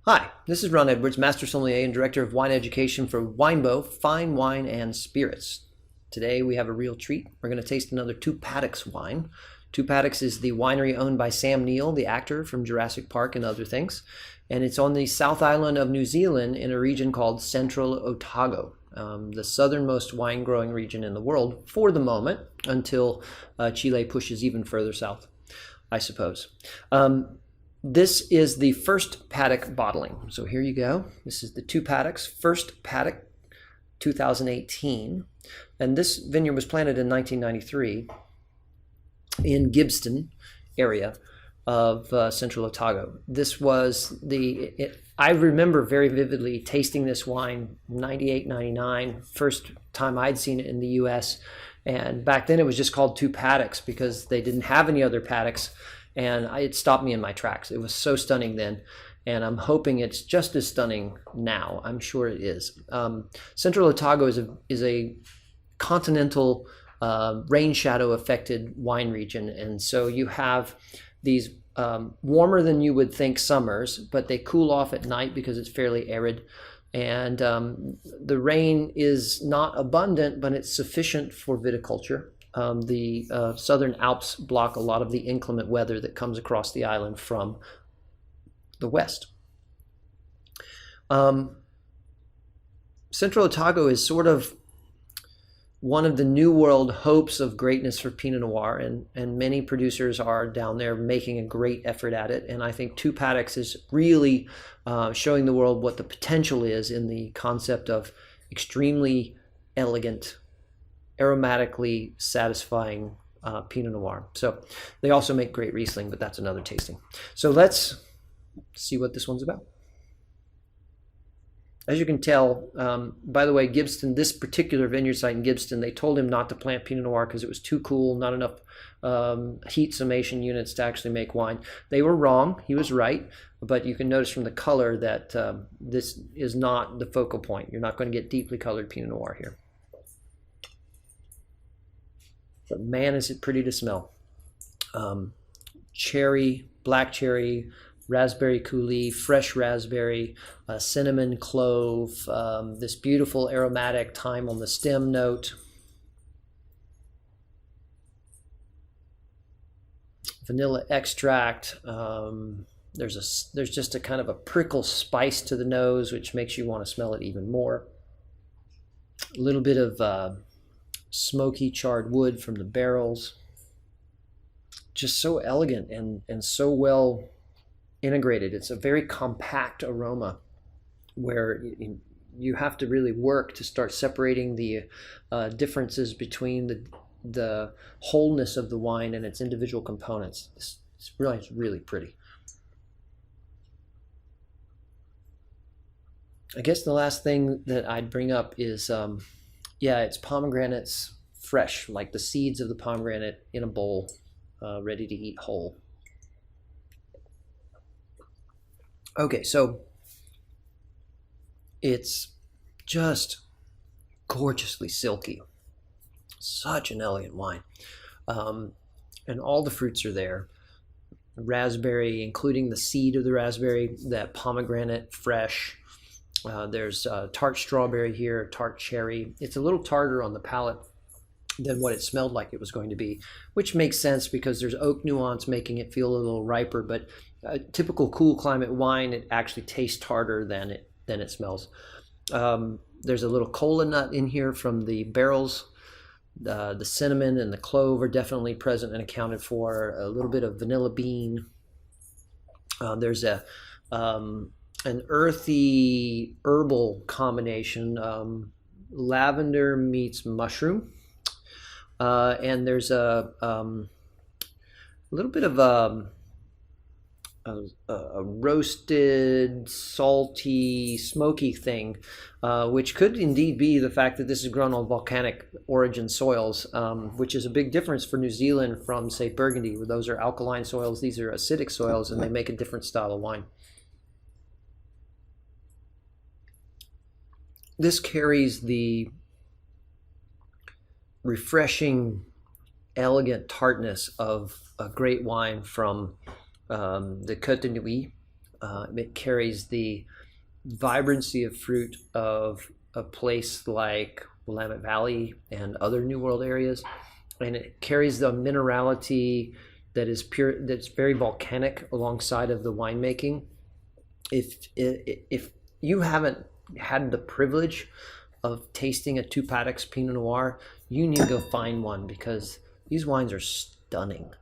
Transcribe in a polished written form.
Hi, this is Ron Edwards, Master Sommelier and Director of Wine Education for Winebow, Fine Wine and Spirits. Today we have a real treat. We're going to taste another Two Paddocks wine. Two Paddocks is the winery owned by Sam Neill, the actor from Jurassic Park and other things. And it's on the South Island of New Zealand in a region called Central Otago, the southernmost wine growing region in the world for the moment, until Chile pushes even further south, I suppose. This is the FirstPaddock bottling. So here you go. This is the Two Paddocks, FirstPaddock 2018. And this vineyard was planted in 1993 in Gibbston area of Central Otago. This was I remember very vividly tasting this wine 98, 99, first time I'd seen it in the US. And back then it was just called Two Paddocks because they didn't have any other paddocks. And it stopped me in my tracks. It was so stunning then, and I'm hoping it's just as stunning now. I'm sure it is. Central Otago is a continental rain shadow affected wine region, and so you have these warmer than you would think summers, but they cool off at night because it's fairly arid. And the rain is not abundant, but it's sufficient for viticulture. The Southern Alps block a lot of the inclement weather that comes across the island from the west. Central Otago is sort of one of the New World hopes of greatness for Pinot Noir, and many producers are down there making a great effort at it. And I think Two Paddocks is really showing the world what the potential is in the concept of extremely elegant, aromatically satisfying Pinot Noir. So they also make great Riesling, but that's another tasting. So let's see what this one's about. As you can tell, by the way, Gibbston, this particular vineyard site in Gibbston, they told him not to plant Pinot Noir because it was too cool, not enough heat summation units to actually make wine. They were wrong. He was right. But you can notice from the color that this is not the focal point. You're not going to get deeply colored Pinot Noir here. But man, is it pretty to smell. Cherry, black cherry, raspberry coulis, fresh raspberry, cinnamon, clove, this beautiful aromatic thyme on the stem note. Vanilla extract. There's just a kind of a prickle spice to the nose, which makes you want to smell it even more. A little bit of smoky charred wood from the barrels. Just so elegant and so well integrated. It's a very compact aroma where you have to really work to start separating the differences between the wholeness of the wine and its individual components. It's really pretty. I guess the last thing that I'd bring up is yeah, it's pomegranates fresh, like the seeds of the pomegranate in a bowl, ready to eat whole. Okay, so it's just gorgeously silky. Such an elegant wine. And all the fruits are there. Raspberry, including the seed of the raspberry, that pomegranate fresh. There's tart strawberry here, tart cherry. It's a little tartar on the palate than what it smelled like it was going to be, which makes sense because there's oak nuance making it feel a little riper, but a typical cool climate wine, it actually tastes tartar than it smells. There's a little cola nut in here from the barrels. The cinnamon and the clove are definitely present and accounted for. A little bit of vanilla bean. There's an earthy herbal combination, lavender meets mushroom, and there's a little bit of a roasted, salty, smoky thing, which could indeed be the fact that this is grown on volcanic origin soils, which is a big difference for New Zealand from, say, Burgundy, where those are alkaline soils, these are acidic soils, and they make a different style of wine. This carries the refreshing, elegant tartness of a great wine from the Côte de Nuit, It carries the vibrancy of fruit of a place like Willamette Valley and other New World areas, and it carries the minerality that is pure, that's very volcanic alongside of the winemaking. If you haven't had the privilege of tasting a Two Paddocks Pinot Noir, you need to go find one, because these wines are stunning.